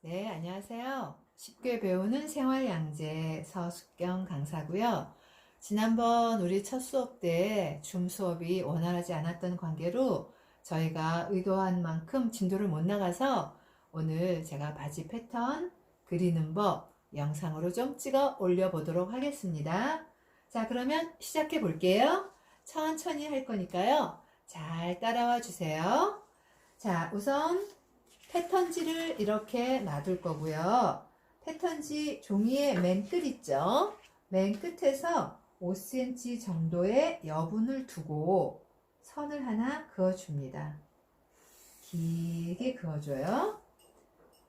네, 안녕하세요. 쉽게 배우는 생활양재 서숙경 강사고요. 지난번 우리 첫 수업 때 줌 수업이 원활하지 않았던 관계로 저희가 의도한 만큼 진도를 못 나가서 오늘 제가 바지 패턴 그리는 법 영상으로 좀 찍어 올려보도록 하겠습니다. 자, 그러면 시작해 볼게요. 천천히 할 거니까요. 잘 따라와 주세요. 자, 우선 패턴지를 이렇게 놔둘 거고요. 패턴지 종이의 맨 끝 있죠? 맨 끝에서 5cm 정도의 여분을 두고 선을 하나 그어줍니다. 길게 그어줘요.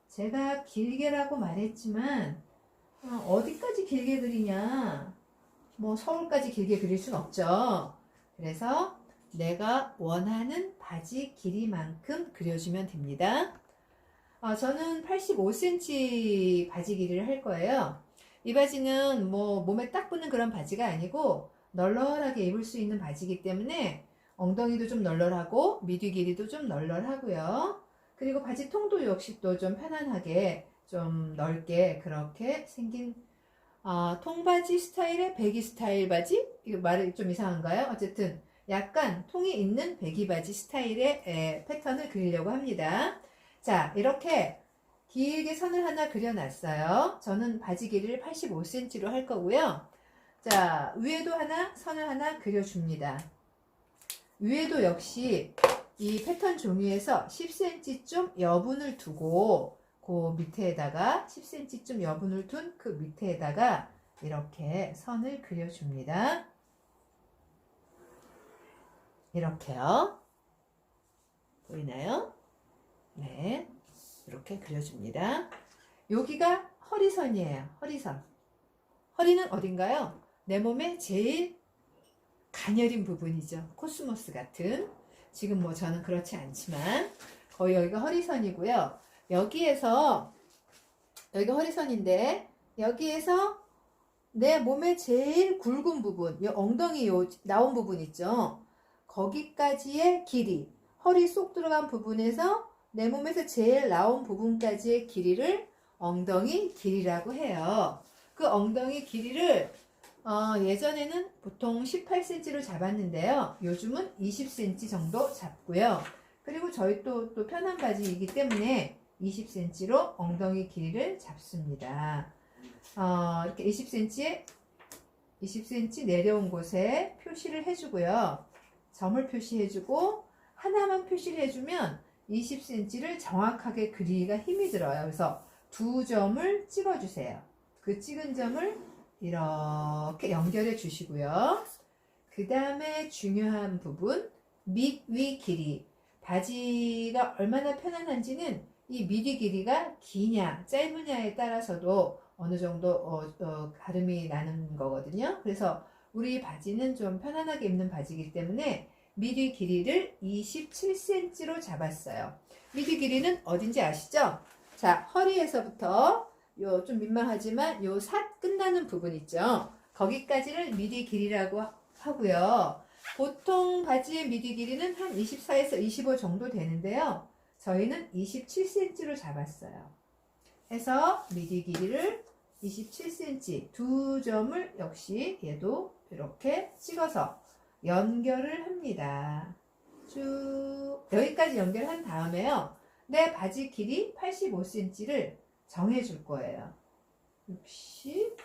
제가 길게라고 말했지만 어디까지 길게 그리냐? 뭐 서울까지 길게 그릴 순 없죠. 그래서 내가 원하는 바지 길이만큼 그려주면 됩니다. 저는 85cm 바지 길이를 할 거예요. 이 바지는 뭐 몸에 딱 붙는 그런 바지가 아니고 널널하게 입을 수 있는 바지이기 때문에 엉덩이도 좀 널널하고 미디 길이도 좀 널널하고요. 그리고 바지 통도 역시 또 좀 편안하게 좀 넓게 그렇게 생긴 통바지 스타일의 배기 스타일 바지? 이거 말이 좀 이상한가요? 어쨌든 약간 통이 있는 배기 바지 스타일의 패턴을 그리려고 합니다. 자, 이렇게 길게 선을 하나 그려놨어요. 저는 바지 길이를 85cm로 할 거고요. 자, 위에도 선을 하나 그려줍니다. 위에도 역시 이 패턴 종이에서 10cm쯤 여분을 두고 그 밑에다가 10cm쯤 여분을 둔 그 밑에다가 이렇게 선을 그려줍니다. 이렇게요. 보이나요? 네, 이렇게 그려줍니다. 여기가 허리선이에요. 허리선. 허리는 어딘가요? 내 몸의 제일 가녀린 부분이죠. 코스모스 같은. 지금 뭐 저는 그렇지 않지만 거의 여기가 허리선이고요. 여기가 허리선인데 여기에서 내 몸의 제일 굵은 부분, 이 엉덩이 나온 부분 있죠. 거기까지의 길이, 허리 쏙 들어간 부분에서 내 몸에서 제일 나온 부분까지의 길이를 엉덩이 길이라고 해요. 그 엉덩이 길이를 예전에는 보통 18cm로 잡았는데요. 요즘은 20cm 정도 잡고요. 그리고 저희 또 편한 바지이기 때문에 20cm로 엉덩이 길이를 잡습니다. 이렇게 20cm 내려온 곳에 표시를 해주고요. 점을 표시해주고 하나만 표시를 해주면 20cm를 정확하게 그리기가 힘이 들어요. 그래서 두 점을 찍어주세요. 그 찍은 점을 이렇게 연결해 주시고요. 그 다음에 중요한 부분, 밑위 길이. 바지가 얼마나 편안한지는 이 미디 길이가 기냐 짧으냐에 따라서도 어느 정도 가름이 나는 거거든요. 그래서 우리 바지는 좀 편안하게 입는 바지이기 때문에 미디 길이를 27cm로 잡았어요. 미디 길이는 어딘지 아시죠? 자, 허리에서부터 요 좀 민망하지만 요 삿 끝나는 부분 있죠? 거기까지를 미디 길이라고 하고요. 보통 바지의 미디 길이는 한 24에서 25 정도 되는데요. 저희는 27cm로 잡았어요. 해서 미디 길이를 27cm 두 점을 역시 얘도 이렇게 찍어서 연결을 합니다. 쭉 여기까지 연결한 다음에요. 내 바지 길이 85cm를 정해줄 거예요. 60,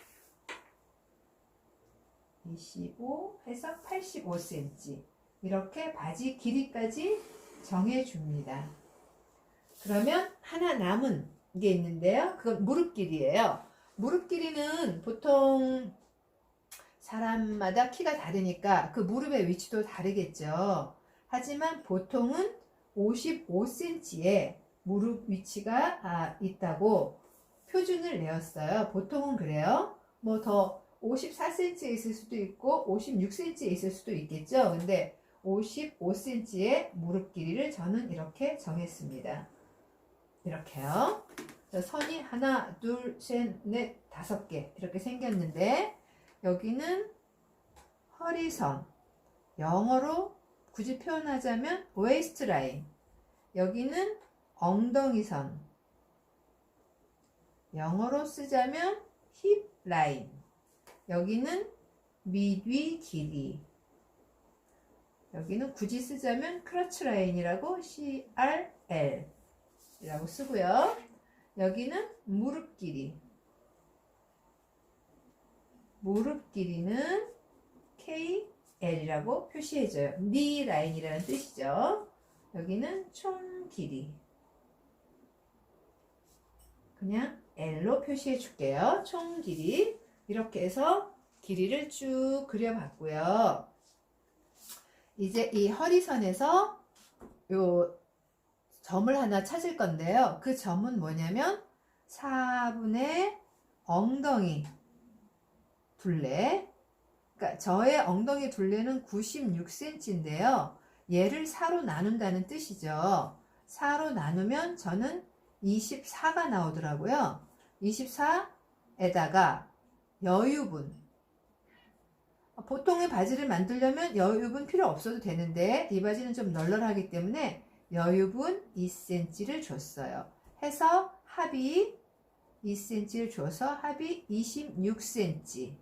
25 해서 85cm 이렇게 바지 길이까지 정해줍니다. 그러면 하나 남은 게 있는데요. 그건 무릎 길이에요. 무릎 길이는 보통 사람마다 키가 다르니까 그 무릎의 위치도 다르겠죠. 하지만 보통은 55cm에 무릎 위치가 있다고 표준을 내었어요. 보통은 그래요. 뭐 더 54cm에 있을 수도 있고 56cm에 있을 수도 있겠죠. 근데 55cm의 무릎 길이를 저는 이렇게 정했습니다. 이렇게요. 선이 하나, 둘, 셋, 넷, 5개 이렇게 생겼는데 여기는 허리선, 영어로 굳이 표현하자면 웨이스트 라인, 여기는 엉덩이선, 영어로 쓰자면 힙 라인. 여기는 미뒤 길이. 여기는 굳이 쓰자면 크러치 라인이라고 CRL 이라고 쓰고요. 여기는 무릎 길이. 무릎 길이는 KL이라고 표시해줘요. 니 라인이라는 뜻이죠. 여기는 총 길이. 그냥 L로 표시해 줄게요. 총 길이. 이렇게 해서 길이를 쭉 그려봤고요. 이제 이 허리선에서 요 점을 하나 찾을 건데요. 그 점은 뭐냐면 4분의 엉덩이 둘레. 그러니까 저의 엉덩이 둘레는 96cm인데요. 얘를 4로 나눈다는 뜻이죠. 4로 나누면 저는 24가 나오더라고요. 24에다가 여유분. 보통의 바지를 만들려면 여유분 필요 없어도 되는데 이 바지는 좀 널널하기 때문에 여유분 2cm를 줬어요. 해서 합이 2cm를 줘서 합이 26cm.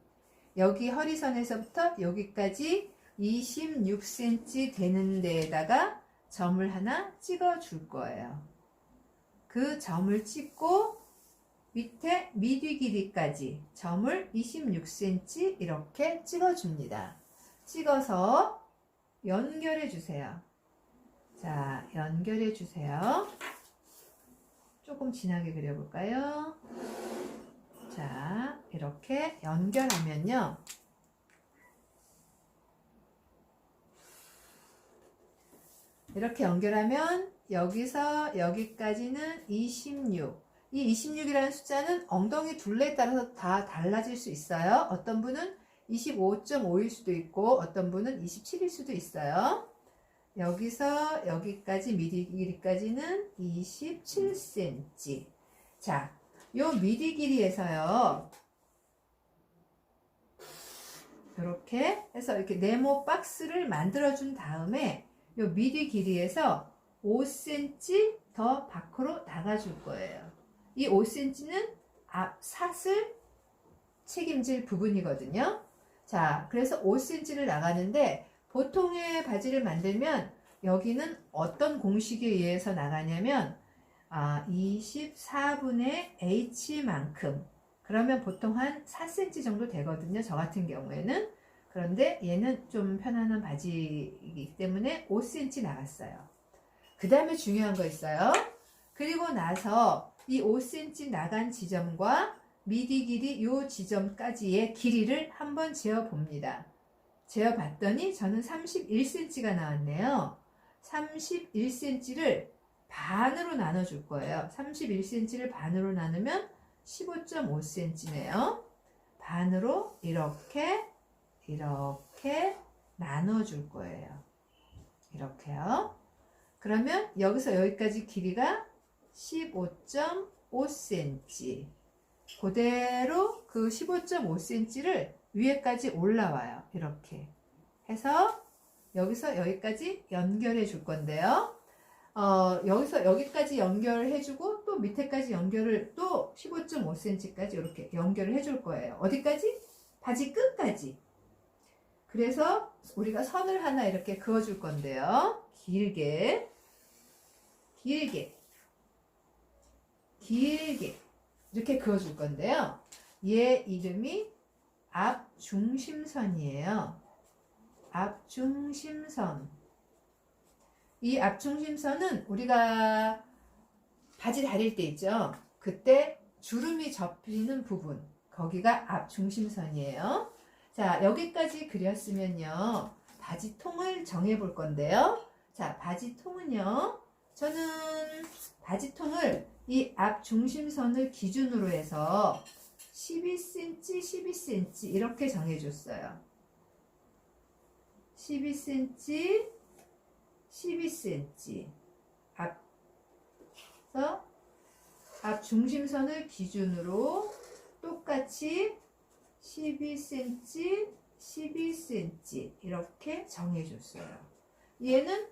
여기 허리선에서부터 여기까지 26cm 되는 데에다가 점을 하나 찍어 줄 거예요. 그 점을 찍고 밑에 미뒤 길이까지 점을 26cm 이렇게 찍어 줍니다. 찍어서 연결해 주세요. 자, 연결해 주세요. 조금 진하게 그려볼까요? 자, 이렇게 연결하면요. 이렇게 연결하면 여기서 여기까지는 26. 이 26이라는 숫자는 엉덩이 둘레에 따라서 다 달라질 수 있어요. 어떤 분은 25.5일 수도 있고 어떤 분은 27일 수도 있어요. 여기서 여기까지 미디 길이까지는 27cm. 자, 요 미디 길이에서요. 이렇게 해서 이렇게 네모 박스를 만들어 준 다음에 요 미디 길이에서 5cm 더 밖으로 나가 줄 거예요. 이 5cm는 앞 삿을 책임질 부분이거든요. 자, 그래서 5cm를 나가는데 보통의 바지를 만들면 여기는 어떤 공식에 의해서 나가냐면 24분의 H만큼, 그러면 보통 한 4cm 정도 되거든요. 저 같은 경우에는. 그런데 얘는 좀 편안한 바지이기 때문에 5cm 나갔어요. 그 다음에 중요한 거 있어요. 그리고 나서 이 5cm 나간 지점과 미디 길이 요 지점까지의 길이를 한번 재어 봅니다. 재어 봤더니 저는 31cm가 나왔네요. 31cm를 반으로 나눠 줄 거예요. 31cm를 반으로 나누면 15.5cm네요. 반으로 이렇게 나눠 줄 거예요. 이렇게요. 그러면 여기서 여기까지 길이가 15.5cm. 그대로 그 15.5cm를 위에까지 올라와요. 이렇게 해서 여기서 여기까지 연결해 줄 건데요. 여기서 여기까지 연결해 주고 또 밑에까지 연결을 또 15.5cm까지 이렇게 연결을 해 줄 거예요. 어디까지? 바지 끝까지. 그래서 우리가 선을 하나 이렇게 그어 줄 건데요. 길게 이렇게 그어 줄 건데요. 얘 이름이 앞중심선이에요. 앞중심선. 이 앞중심선은 우리가 바지 다릴 때 있죠. 그때 주름이 접히는 부분, 거기가 앞중심선이에요. 자, 여기까지 그렸으면요. 바지통을 정해 볼 건데요. 자, 바지통은요. 저는 바지통을 이 앞중심선을 기준으로 해서 12cm, 12cm 이렇게 정해줬어요. 12cm, 12cm. 앞 중심선을 기준으로 똑같이 12cm, 12cm 이렇게 정해줬어요. 얘는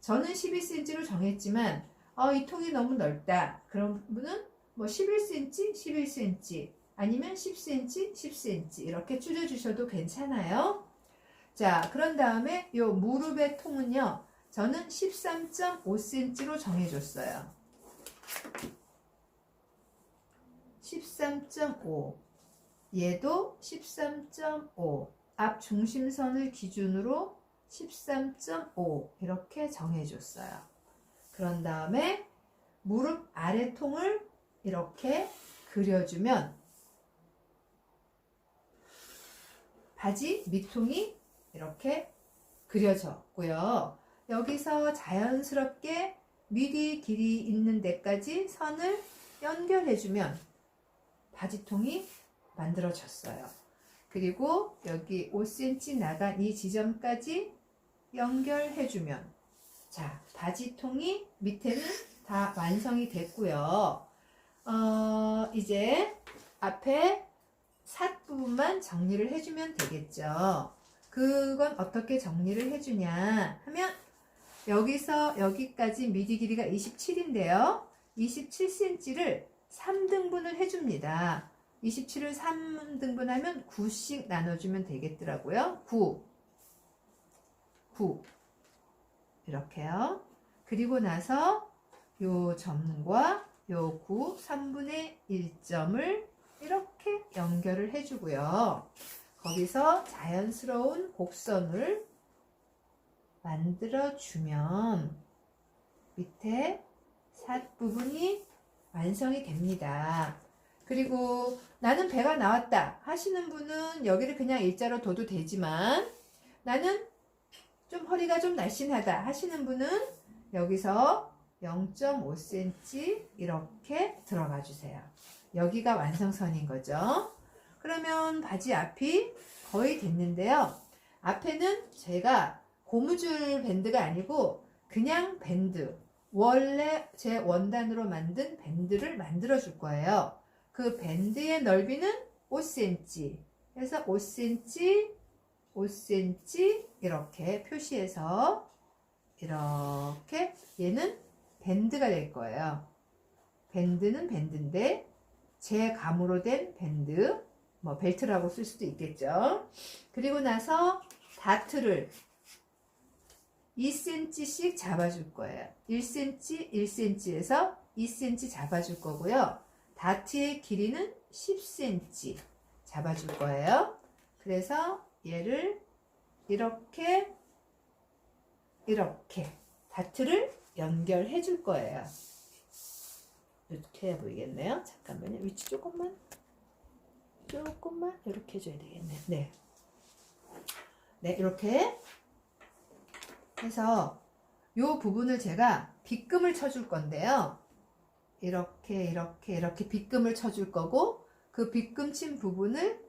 저는 12cm로 정했지만 이 통이 너무 넓다. 그런 분은 뭐 11cm, 11cm 아니면 10cm, 10cm 이렇게 줄여주셔도 괜찮아요. 자, 그런 다음에 요 무릎의 통은요, 저는 13.5cm로 정해줬어요. 13.5. 얘도 13.5. 앞 중심선을 기준으로 13.5 이렇게 정해줬어요. 그런 다음에 무릎 아래 통을 이렇게 그려주면 바지 밑통이 이렇게 그려졌고요. 여기서 자연스럽게 미리 길이 있는 데까지 선을 연결해주면 바지통이 만들어졌어요. 그리고 여기 5cm 나간 이 지점까지 연결해주면, 자, 바지통이 밑에는 다 완성이 됐고요. 이제 앞에 삿 부분만 정리를 해주면 되겠죠. 그건 어떻게 정리를 해주냐 하면, 여기서 여기까지 미디 길이가 27인데요. 27cm를 3등분을 해줍니다. 27을 3등분하면 9씩 나눠주면 되겠더라고요. 9 이렇게요. 그리고 나서 요 점과 요 9, 3분의 1점을 이렇게 연결을 해주고요. 거기서 자연스러운 곡선을 만들어주면 밑에 삿 부분이 완성이 됩니다. 그리고 나는 배가 나왔다 하시는 분은 여기를 그냥 일자로 둬도 되지만, 나는 좀 허리가 좀 날씬하다 하시는 분은 여기서 0.5cm 이렇게 들어가 주세요. 여기가 완성선인 거죠. 그러면 바지 앞이 거의 됐는데요. 앞에는 제가 고무줄 밴드가 아니고 그냥 밴드, 원래 제 원단으로 만든 밴드를 만들어 줄 거예요. 그 밴드의 넓이는 5cm, 그래서 5cm, 5cm 이렇게 표시해서 이렇게 얘는 밴드가 될 거예요. 밴드는 밴드인데 제 감으로 된 밴드, 뭐 벨트라고 쓸 수도 있겠죠. 그리고 나서 다트를 2cm씩 잡아줄 거예요. 1cm, 1cm에서 2cm 잡아줄 거고요. 다트의 길이는 10cm 잡아줄 거예요. 그래서 얘를 이렇게 다트를 연결해 줄 거예요. 이렇게 해 보이겠네요. 잠깐만요. 위치 조금만 이렇게 해줘야 되겠네요. 네, 이렇게 해서 요 부분을 제가 빗금을 쳐줄 건데요. 이렇게 빗금을 쳐줄 거고, 그 빗금 친 부분을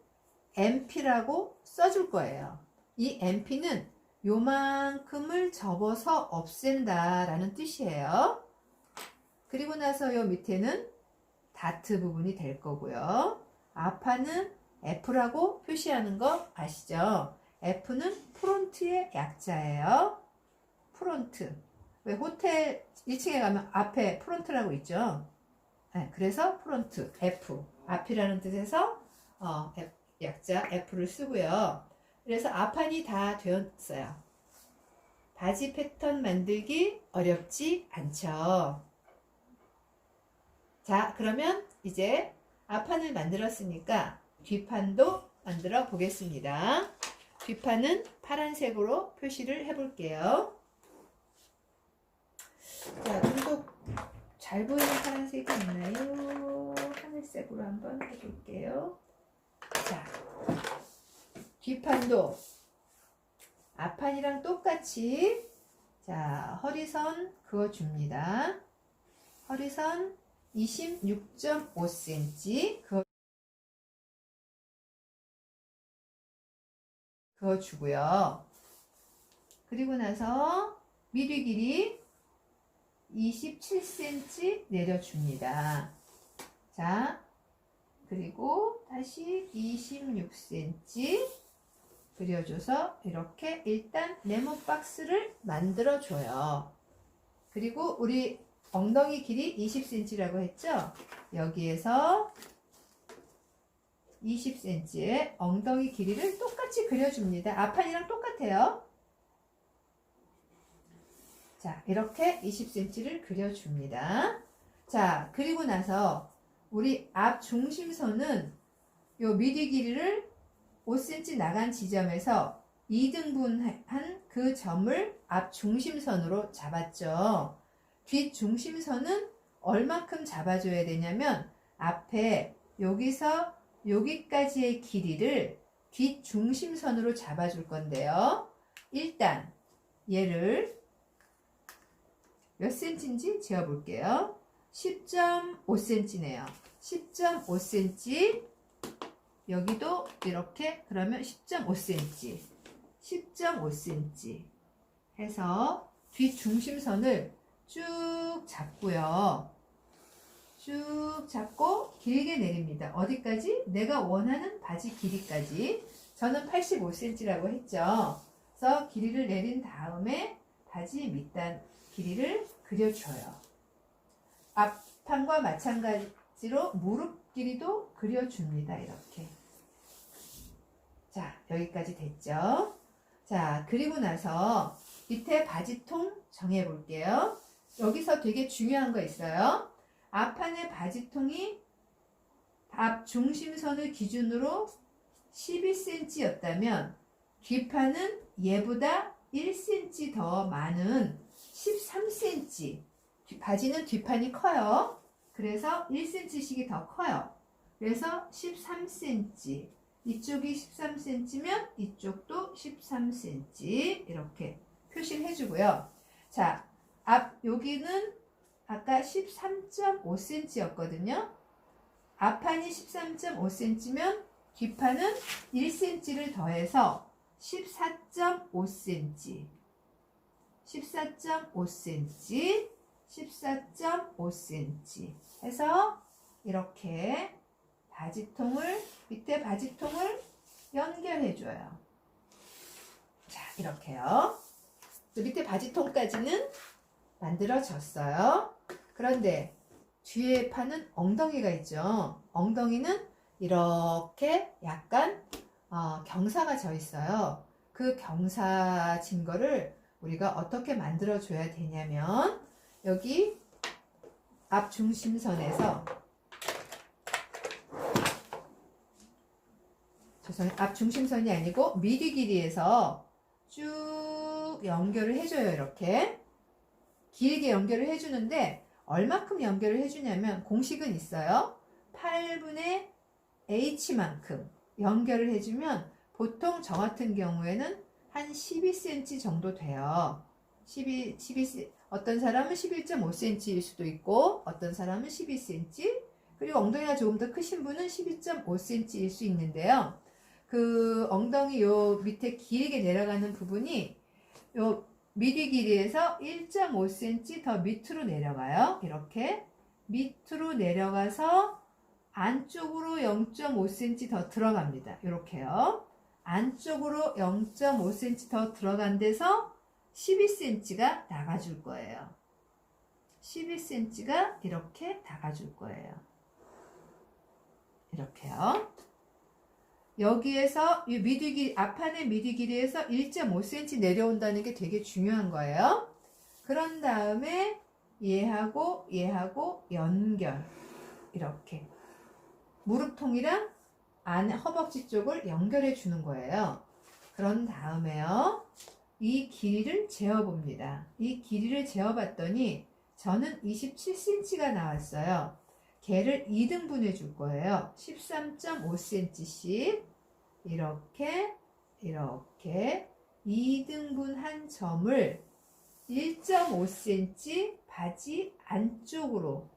MP라고 써줄 거예요. 이 MP는 요만큼을 접어서 없앤다 라는 뜻이에요. 그리고 나서 요 밑에는 다트 부분이 될 거고요. 앞판은 F라고 표시하는 거 아시죠? F는 프론트의 약자예요. 프론트. 왜 호텔 1층에 가면 앞에 프론트라고 있죠? 네, 그래서 프론트, F. 앞이라는 뜻에서 약자 F를 쓰고요. 그래서 앞판이 다 되었어요. 바지 패턴 만들기 어렵지 않죠? 자, 그러면 이제 앞판을 만들었으니까 뒷판도 만들어 보겠습니다. 뒷판은 파란색으로 표시를 해볼게요. 자, 좀 더 잘 보이는 파란색이 있나요? 하늘색으로 한번 해볼게요. 자, 뒷판도 앞판이랑 똑같이, 자, 허리선 그어줍니다. 허리선 26.5cm 그어주고요. 그리고 나서 미리 길이 27cm 내려줍니다. 자, 그리고 다시 26cm 그려줘서 이렇게 일단 네모 박스를 만들어줘요. 그리고 우리 엉덩이 길이 20cm라고 했죠? 여기에서 20cm의 엉덩이 길이를 똑같이 그려줍니다. 앞판이랑 똑같아요. 자, 이렇게 20cm를 그려줍니다. 자, 그리고 나서 우리 앞 중심선은 요 미디 길이를 5cm 나간 지점에서 2등분한 그 점을 앞 중심선으로 잡았죠. 뒷 중심선은 얼만큼 잡아줘야 되냐면 앞에 여기서 여기까지의 길이를 뒷 중심선으로 잡아줄 건데요. 일단 얘를 몇 cm인지 재어볼게요. 10.5cm네요. 10.5cm 여기도 이렇게 그러면 10.5cm 10.5cm 해서 뒷중심선을 쭉 잡고요. 쭉 잡고 길게 내립니다. 어디까지? 내가 원하는 바지 길이까지. 저는 85cm라고 했죠. 그래서 길이를 내린 다음에 바지 밑단 길이를 그려줘요. 앞판과 마찬가지로 무릎 길이도 그려줍니다. 이렇게. 자, 여기까지 됐죠? 자, 그리고 나서 밑에 바지통 정해볼게요. 여기서 되게 중요한 거 있어요. 앞판의 바지통이 앞 중심선을 기준으로 12cm였다면 뒷판은 얘보다 1cm 더 많은 13cm. 바지는 뒷판이 커요. 그래서 1cm씩이 더 커요. 그래서 13cm. 이쪽이 13cm면 이쪽도 13cm 이렇게 표시를 해주고요. 자, 앞 여기는 아까 13.5cm였거든요. 앞판이 13.5cm면 뒷판은 1cm를 더해서 14.5cm 14.5cm 14.5cm 해서 이렇게 바지통을 밑에 바지통을 연결해줘요. 자, 이렇게요. 밑에 바지통까지는 만들어졌어요. 그런데 뒤에 판은 엉덩이가 있죠. 엉덩이는 이렇게 약간 경사가 져 있어요. 그 경사 진 거를 우리가 어떻게 만들어 줘야 되냐면 여기 앞 중심선에서 앞 중심선이 아니고 미디 길이에서 쭉 연결을 해줘요. 이렇게 길게 연결을 해주는데 얼마큼 연결을 해주냐면 공식은 있어요. 8분의 h만큼 연결을 해주면 보통 저 같은 경우에는 한 12cm 정도 돼요. 12cm, 어떤 사람은 11.5cm일 수도 있고 어떤 사람은 12cm, 그리고 엉덩이가 조금 더 크신 분은 12.5cm일 수 있는데요. 그 엉덩이 요 밑에 길게 내려가는 부분이 요 미디 길이에서 1.5cm 더 밑으로 내려가요. 이렇게 밑으로 내려가서 안쪽으로 0.5cm 더 들어갑니다. 이렇게요. 안쪽으로 0.5cm 더 들어간 데서 12cm가 나가줄 거예요. 12cm가 이렇게 나가줄 거예요. 이렇게요. 여기에서 이 미디 길이, 앞판의 미디 길이에서 1.5cm 내려온다는 게 되게 중요한 거예요. 그런 다음에 얘하고 얘하고 연결. 이렇게. 무릎통이랑 안에 허벅지 쪽을 연결해 주는 거예요. 그런 다음에요. 이 길이를 재어봅니다. 이 길이를 재어봤더니 저는 27cm가 나왔어요. 걔를 2등분해 줄 거예요. 13.5cm씩 이렇게 2등분한 점을 1.5cm 바지 안쪽으로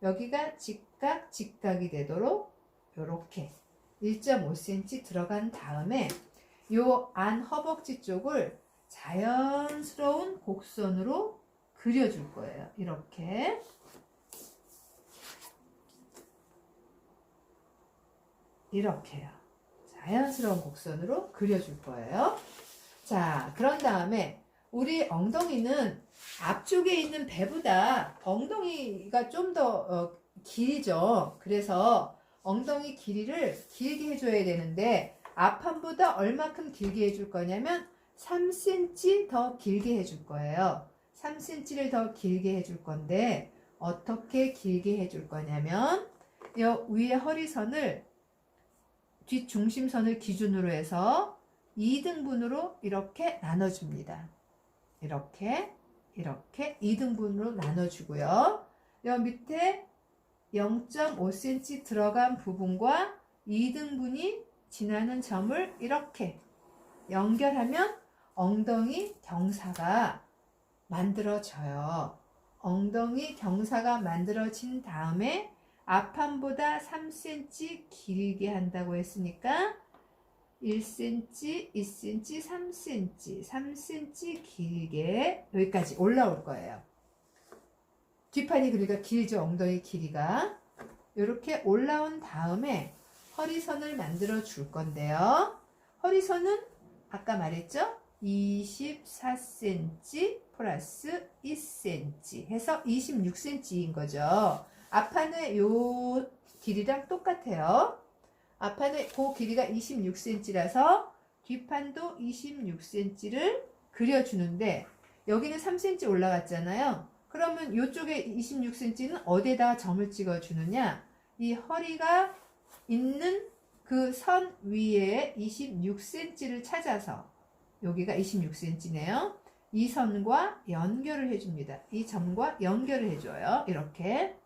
여기가 직각이 되도록 이렇게 1.5cm 들어간 다음에 요 안 허벅지 쪽을 자연스러운 곡선으로 그려줄 거예요. 이렇게요. 자연스러운 곡선으로 그려줄 거예요. 자, 그런 다음에 우리 엉덩이는 앞쪽에 있는 배보다 엉덩이가 좀 더 길죠. 그래서 엉덩이 길이를 길게 해줘야 되는데 앞판보다 얼마큼 길게 해줄 거냐면 3cm 더 길게 해줄 거예요. 3cm를 더 길게 해줄 건데 어떻게 길게 해줄 거냐면 요 위에 허리선을 뒷중심선을 기준으로 해서 2등분으로 이렇게 나눠줍니다. 이렇게 2등분으로 나눠주고요. 요 밑에 0.5cm 들어간 부분과 2등분이 지나는 점을 이렇게 연결하면 엉덩이 경사가 만들어져요. 엉덩이 경사가 만들어진 다음에 앞판보다 3cm 길게 한다고 했으니까 1cm, 2cm, 3cm, 3cm 길게 여기까지 올라올 거예요. 뒷판이 그러니까 길죠. 엉덩이 길이가. 이렇게 올라온 다음에 허리선을 만들어 줄 건데요. 허리선은 아까 말했죠? 24cm 플러스 2cm 해서 26cm인 거죠. 앞판의 요 길이랑 똑같아요. 앞판의 그 길이가 26cm라서 뒷판도 26cm를 그려주는데 여기는 3cm 올라갔잖아요. 그러면 이쪽에 26cm는 어디에다가 점을 찍어주느냐? 이 허리가 있는 그 선 위에 26cm를 찾아서 여기가 26cm네요. 이 선과 연결을 해줍니다. 이 점과 연결을 해줘요. 이렇게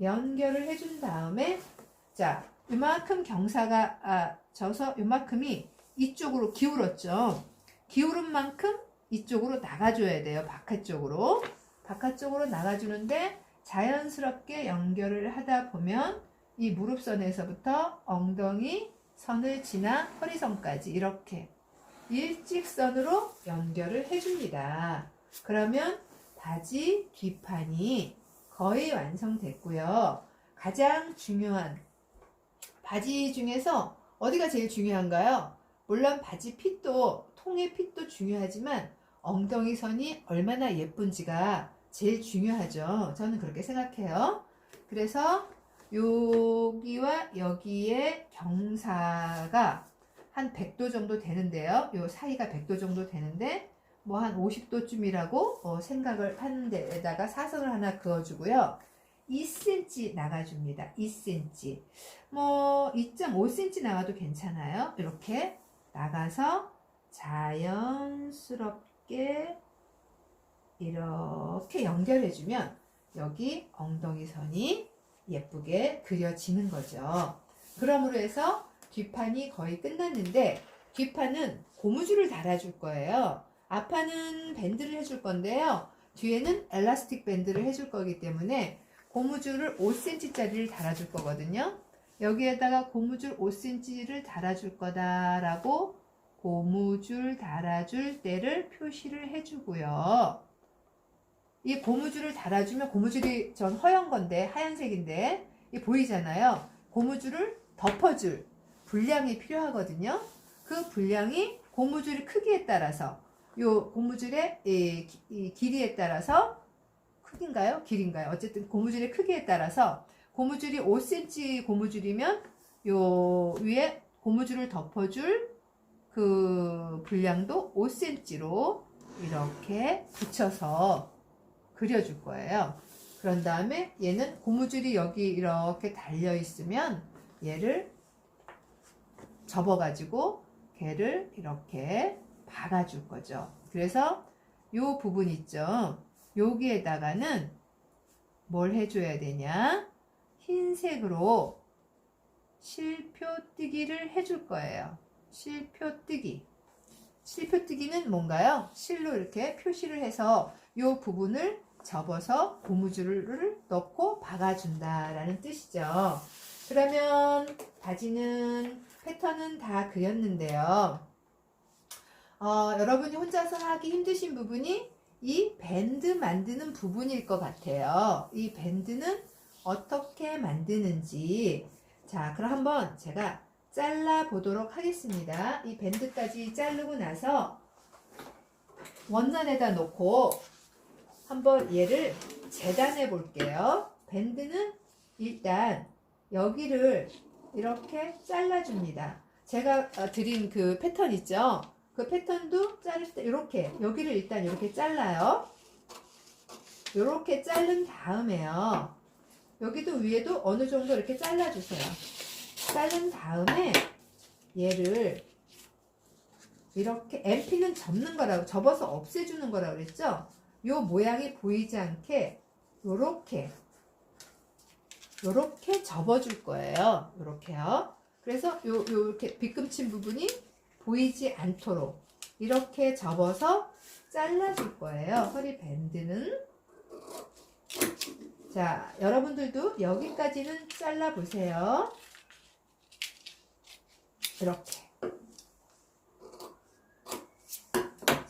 연결을 해준 다음에 자, 이만큼 경사가 져서 이만큼이 이쪽으로 기울었죠. 기울은 만큼 이쪽으로 나가줘야 돼요. 바깥쪽으로 나가주는데 자연스럽게 연결을 하다 보면 이 무릎선에서부터 엉덩이 선을 지나 허리선까지 이렇게 일직선으로 연결을 해줍니다. 그러면 바지 뒷판이 거의 완성됐고요. 가장 중요한 바지 중에서 어디가 제일 중요한가요? 물론 바지 핏도 통의 핏도 중요하지만 엉덩이 선이 얼마나 예쁜지가 제일 중요하죠. 저는 그렇게 생각해요. 그래서 여기와 여기에 경사가 한 100도 정도 되는데요. 요 사이가 100도 정도 되는데 뭐 한 50도쯤이라고 생각을 하는 데에다가 사선을 하나 그어주고요. 2cm 나가줍니다. 2cm. 뭐 2.5cm 나가도 괜찮아요. 이렇게 나가서 자연스럽게 이렇게 연결해주면 여기 엉덩이 선이 예쁘게 그려지는 거죠. 그러므로 해서 뒷판이 거의 끝났는데 뒷판은 고무줄을 달아줄 거예요. 앞판은 밴드를 해줄 건데요. 뒤에는 엘라스틱 밴드를 해줄 거기 때문에 고무줄을 5cm짜리를 달아줄 거거든요. 여기에다가 고무줄 5cm를 달아줄 거다라고 고무줄 달아줄 때를 표시를 해주고요. 이 고무줄을 달아주면 고무줄이 전 허연 건데 하얀색인데 이 보이잖아요. 고무줄을 덮어줄 분량이 필요하거든요. 그 분량이 고무줄 크기에 따라서 요 고무줄의 이 길이에 따라서 크기인가요? 길인가요? 어쨌든 고무줄의 크기에 따라서 고무줄이 5cm 고무줄이면 요 위에 고무줄을 덮어줄 그 분량도 5cm로 이렇게 붙여서 그려줄 거예요. 그런 다음에 얘는 고무줄이 여기 이렇게 달려 있으면 얘를 접어가지고 걔를 이렇게 박아줄 거죠. 그래서 요 부분 있죠. 여기에다가는 뭘 해줘야 되냐? 흰색으로 실표뜨기를 해줄 거예요. 실표뜨기. 실표뜨기는 뭔가요? 실로 이렇게 표시를 해서 요 부분을 접어서 고무줄을 넣고 박아준다라는 뜻이죠. 그러면 바지는 패턴은 다 그렸는데요. 여러분이 혼자서 하기 힘드신 부분이 이 밴드 만드는 부분일 것 같아요. 이 밴드는 어떻게 만드는지 자, 그럼 한번 제가 잘라 보도록 하겠습니다. 이 밴드까지 자르고 나서 원단에다 놓고 한번 얘를 재단해 볼게요. 밴드는 일단 여기를 이렇게 잘라줍니다. 제가 드린 그 패턴 있죠? 그 패턴도 자를 때 이렇게 여기를 일단 이렇게 잘라요. 이렇게 자른 다음에요. 여기도 위에도 어느 정도 이렇게 잘라주세요. 자른 다음에 얘를 이렇게 MP는 접는 거라고, 접어서 없애주는 거라고 그랬죠? 요 모양이 보이지 않게 요렇게 접어줄 거예요. 요렇게요. 그래서 요렇게 빗금친 부분이 보이지 않도록 이렇게 접어서 잘라줄 거예요. 허리 밴드는. 자, 여러분들도 여기까지는 잘라보세요. 이렇게.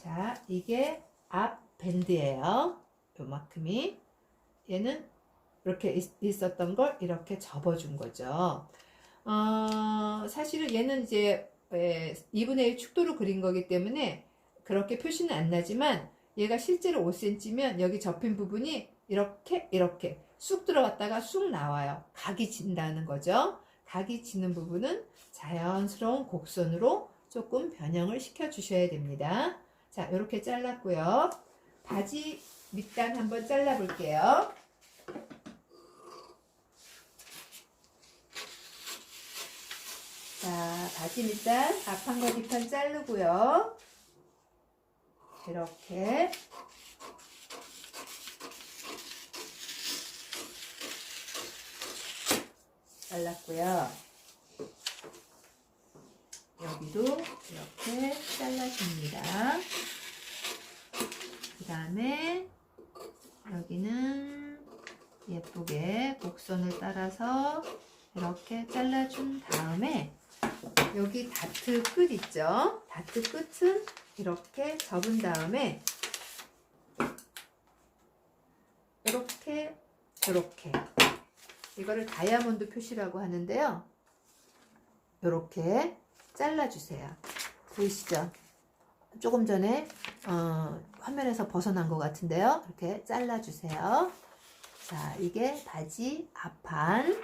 자, 이게 앞 밴드예요. 요만큼이. 얘는 이렇게 있었던 걸 이렇게 접어준 거죠. 사실은 얘는 이제 2분의 1 축도로 그린 거기 때문에 그렇게 표시는 안 나지만 얘가 실제로 5cm면 여기 접힌 부분이 이렇게 쑥 들어갔다가 쑥 나와요. 각이 진다는 거죠. 각이 지는 부분은 자연스러운 곡선으로 조금 변형을 시켜 주셔야 됩니다. 자, 이렇게 잘랐고요. 바지 밑단 한번 잘라 볼게요. 자, 바지 밑단 앞판과 뒷판 자르고요. 이렇게 잘랐고요. 여기도 이렇게 잘라줍니다. 그 다음에 여기는 예쁘게 곡선을 따라서 이렇게 잘라준 다음에 여기 다트 끝 있죠? 다트 끝은 이렇게 접은 다음에 이렇게 이거를 다이아몬드 표시라고 하는데요. 이렇게 잘라주세요. 보이시죠? 조금 전에 화면에서 벗어난 것 같은데요. 이렇게 잘라주세요. 자, 이게 바지 앞판.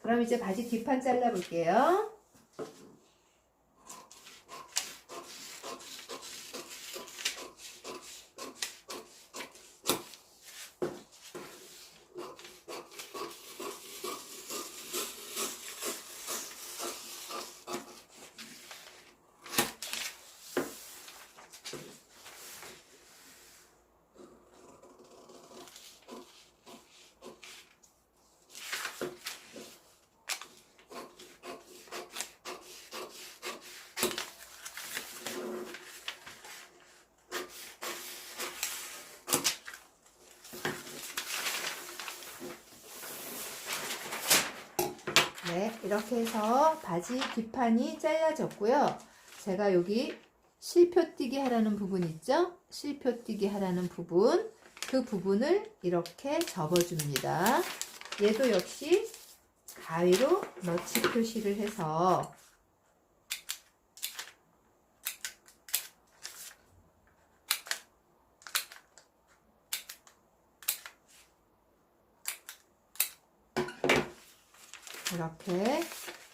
그럼 이제 바지 뒷판 잘라볼게요. 네, 이렇게 해서 바지 뒷판이 잘라졌고요. 제가 여기 실표뛰기 하라는 부분 있죠? 실표뛰기 하라는 부분, 그 부분을 이렇게 접어줍니다. 얘도 역시 가위로 너치 표시를 해서 이렇게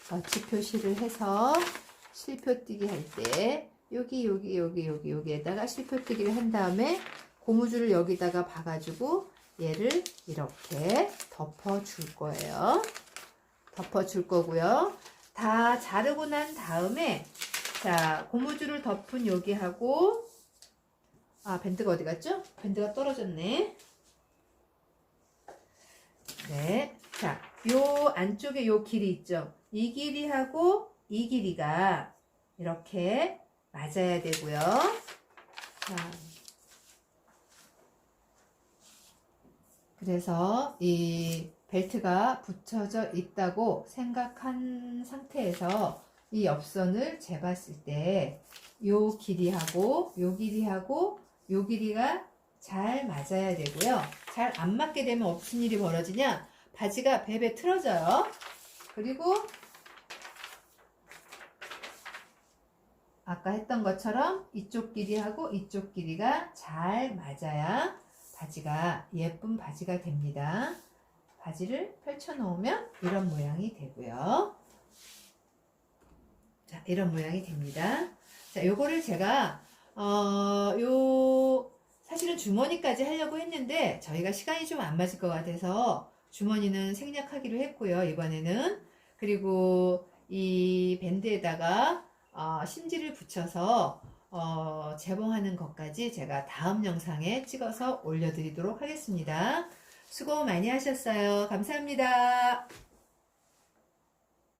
너치 표시를 해서 실표뛰기 할 때 여기에다가 실표뛰기를 한 다음에 고무줄을 여기다가 봐가지고 얘를 이렇게 덮어줄 거예요. 덮어줄 거고요. 다 자르고 난 다음에 자, 고무줄을 덮은 여기하고 밴드가 어디 갔죠? 밴드가 떨어졌네. 네. 자, 요 안쪽에 요 길이 있죠? 이 길이하고 이 길이가 이렇게 맞아야 되고요. 자, 그래서 이 벨트가 붙여져 있다고 생각한 상태에서 이 옆선을 재봤을 때 요 길이하고 요 길이하고 요 길이가 잘 맞아야 되고요. 잘 안 맞게 되면 무슨 일이 벌어지냐? 바지가 베베 틀어져요. 그리고 아까 했던 것처럼 이쪽 길이하고 이쪽 길이가 잘 맞아야 바지가 예쁜 바지가 됩니다. 바지를 펼쳐 놓으면 이런 모양이 되고요. 자, 이런 모양이 됩니다. 자, 요거를 제가 사실은 주머니까지 하려고 했는데 저희가 시간이 좀 안 맞을 것 같아서 주머니는 생략하기로 했고요, 이번에는. 그리고 이 밴드에다가 심지를 붙여서 재봉하는 것까지 제가 다음 영상에 찍어서 올려드리도록 하겠습니다. 수고 많이 하셨어요. 감사합니다.